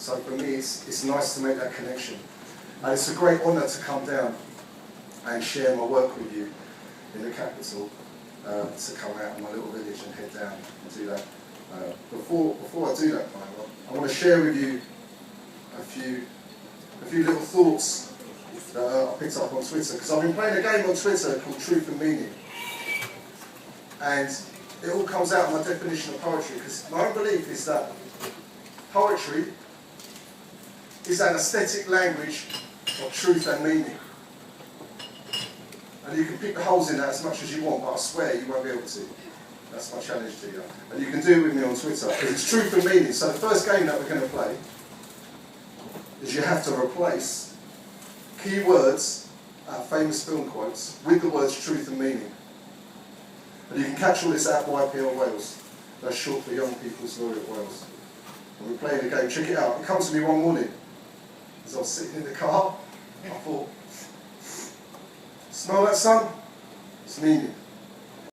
So for me, it's nice to make that connection. And it's a great honour to come down and share my work with you in the capital, to come out of my little village and head down and do that. Before I do that, I want to share with you a few little thoughts that I picked up on Twitter, because I've been playing a game on Twitter called Truth and Meaning, and it all comes out of my definition of poetry, because my own belief is that poetry is an aesthetic language of truth and meaning. And you can pick the holes in that as much as you want, but I swear you won't be able to. That's my challenge to you. And you can do it with me on Twitter, because it's truth and meaning. So the first game that we're going to play is you have to replace key words, famous film quotes, with the words truth and meaning. And you can catch all this out of YPL Wales. That's short for Young People's Laureate Wales. And we're playing the game. Check it out. It comes to me one morning as I was sitting in the car. I thought, smell that, son? It's meaning.